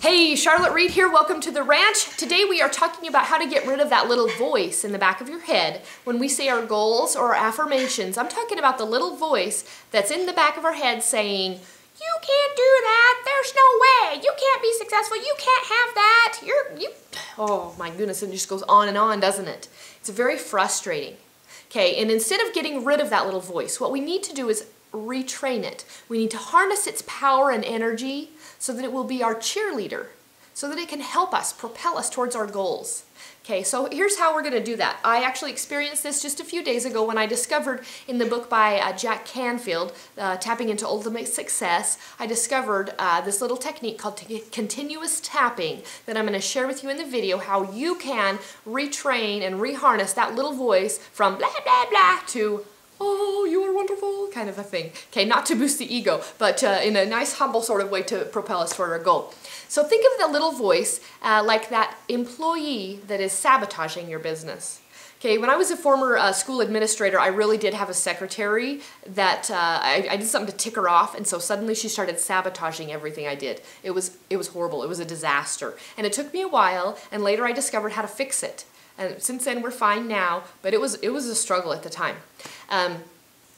Hey, Charlotte Reed here. Welcome to the ranch. Today we are talking about how to get rid of that little voice in the back of your head when we say our goals or our affirmations. I'm talking about the little voice that's in the back of our head saying, "You can't do that. There's no way. You can't be successful. You can't have that. Oh my goodness, it just goes on and on, doesn't it? It's very frustrating. Okay, and instead of getting rid of that little voice, what we need to do is retrain it. We need to harness its power and energy so that it will be our cheerleader, so that it can help us, propel us towards our goals. Okay, so here's how we're going to do that. I actually experienced this just a few days ago when I discovered in the book by Jack Canfield, Tapping into Ultimate Success, I discovered this little technique called continuous tapping that I'm going to share with you in the video, how you can retrain and reharness that little voice from blah, blah, blah to "oh, you are wonderful," kind of a thing. Okay, not to boost the ego, but in a nice, humble sort of way to propel us toward our goal. So think of the little voice like that employee that is sabotaging your business. Okay, when I was a former school administrator, I really did have a secretary that I did something to tick her off, and so suddenly she started sabotaging everything I did. It was horrible. It was a disaster. And it took me a while, and later I discovered how to fix it. And since then, we're fine now, but it was a struggle at the time.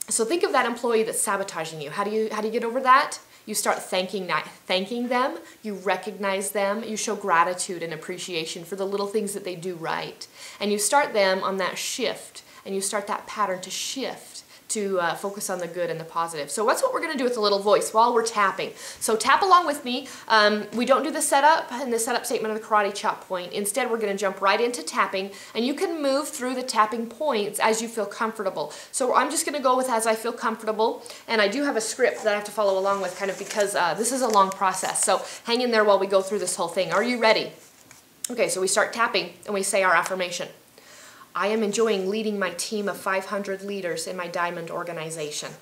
So think of that employee that's sabotaging you. How do you get over that? You start thanking them, you recognize them, you show gratitude and appreciation for the little things that they do right. And you start them on that shift, and you start that pattern to shift, to focus on the good and the positive. So that's what we're going to do with the little voice while we're tapping. So tap along with me. We don't do the setup and the setup statement of the karate chop point. Instead, we're going to jump right into tapping, and you can move through the tapping points as you feel comfortable. So I'm just going to go with as I feel comfortable, and I do have a script that I have to follow along with, kind of because this is a long process. So hang in there while we go through this whole thing. Are you ready? Okay, so we start tapping and we say our affirmation. I am enjoying leading my team of 500 leaders in my diamond organization.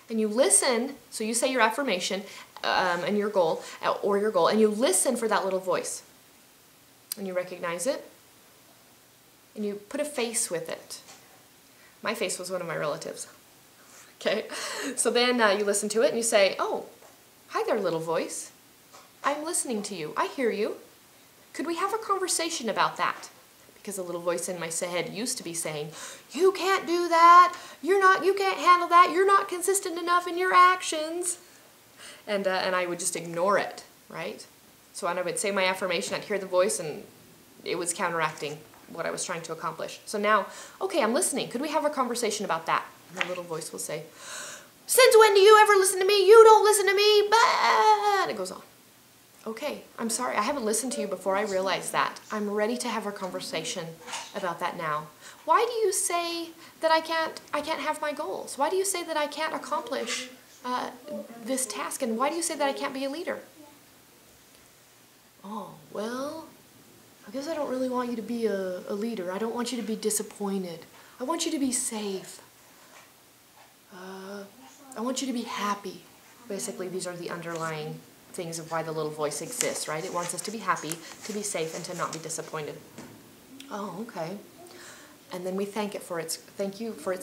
And you listen, so you say your affirmation and your goal, and you listen for that little voice. And you recognize it, and you put a face with it. My face was one of my relatives. Okay, so then you listen to it and you say, "Oh, hi there, little voice. I'm listening to you. I hear you. Could we have a conversation about that?" Because a little voice in my head used to be saying, "You can't do that, you can't handle that, you're not consistent enough in your actions." And I would just ignore it, right? So when I would say my affirmation, I'd hear the voice, and it was counteracting what I was trying to accomplish. So now, okay, I'm listening. Could we have a conversation about that? And the little voice will say, "Since when do you ever listen to me? You don't listen to me, but..." And it goes on. Okay, I'm sorry, I haven't listened to you before I realized that. I'm ready to have a conversation about that now. Why do you say that I can't have my goals? Why do you say that I can't accomplish this task? And why do you say that I can't be a leader? Oh, well, I guess I don't really want you to be a leader. I don't want you to be disappointed. I want you to be safe. I want you to be happy. Basically, these are the underlying things of why the little voice exists, right? It wants us to be happy, to be safe, and to not be disappointed. Oh, okay. And then we thank you for its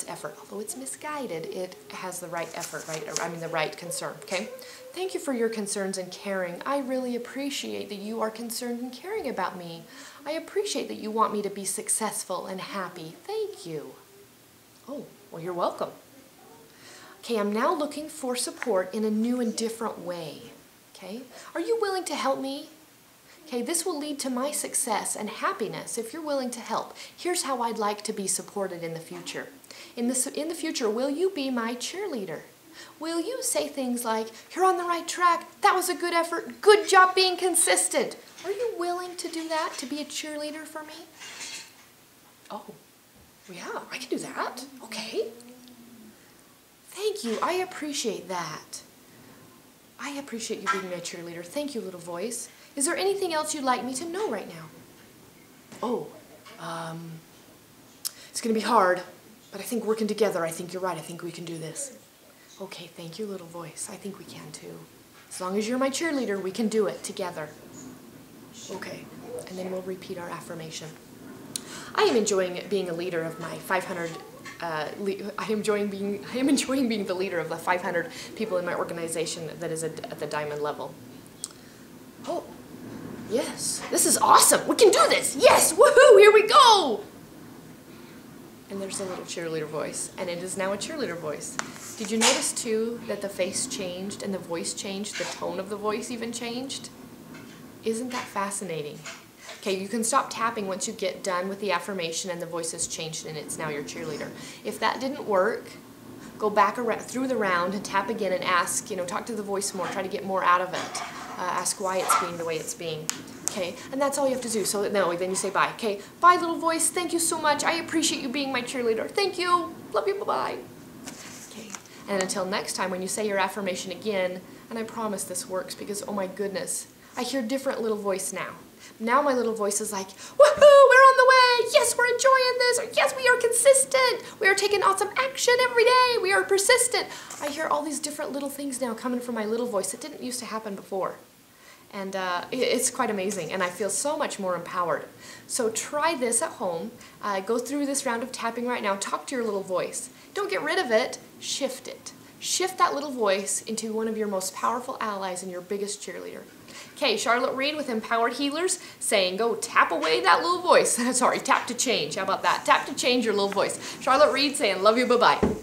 effort. Although it's misguided, it has the right effort, right? I mean, the right concern, okay? Thank you for your concerns and caring. I really appreciate that you are concerned and caring about me. I appreciate that you want me to be successful and happy. Thank you. Oh, well, you're welcome. Okay, I'm now looking for support in a new and different way. Okay, are you willing to help me? Okay, this will lead to my success and happiness if you're willing to help. Here's how I'd like to be supported in the future. In the future, will you be my cheerleader? Will you say things like, "You're on the right track, that was a good effort, good job being consistent"? Are you willing to do that, to be a cheerleader for me? Oh, yeah, I can do that. Okay. Thank you, I appreciate that. I appreciate you being my cheerleader. Thank you, little voice. Is there anything else you'd like me to know right now? Oh, it's going to be hard, but I think working together, I think you're right. I think we can do this. Okay, thank you, little voice. I think we can too. As long as you're my cheerleader, we can do it together. Okay, and then we'll repeat our affirmation. I am enjoying being a leader of my 500 I am enjoying being the leader of the 500 people in my organization that is at the diamond level. Oh, yes, this is awesome. We can do this. Yes, woohoo, here we go. And there's a little cheerleader voice, and it is now a cheerleader voice. Did you notice too that the face changed and the voice changed, the tone of the voice even changed? Isn't that fascinating? Okay, you can stop tapping once you get done with the affirmation and the voice has changed and it's now your cheerleader. If that didn't work, go back through the round and tap again and ask, talk to the voice more, try to get more out of it. Ask why it's being the way it's being. Okay, and that's all you have to do. So then you say bye. Okay, bye little voice, thank you so much. I appreciate you being my cheerleader. Thank you. Love you, bye-bye. Okay, and until next time when you say your affirmation again, and I promise this works because, oh my goodness, I hear different little voice now. Now my little voice is like, woohoo, we're on the way. Yes, we're enjoying this. Or, yes, we are consistent. We are taking awesome action every day. We are persistent. I hear all these different little things now coming from my little voice that didn't used to happen before. And it's quite amazing, and I feel so much more empowered. So try this at home. Go through this round of tapping right now. Talk to your little voice. Don't get rid of it. Shift it. Shift that little voice into one of your most powerful allies and your biggest cheerleader. Okay, Charlotte Reed with Empowered Healers saying go tap away that little voice. Sorry, tap to change. How about that? Tap to change your little voice. Charlotte Reed saying love you, bye-bye.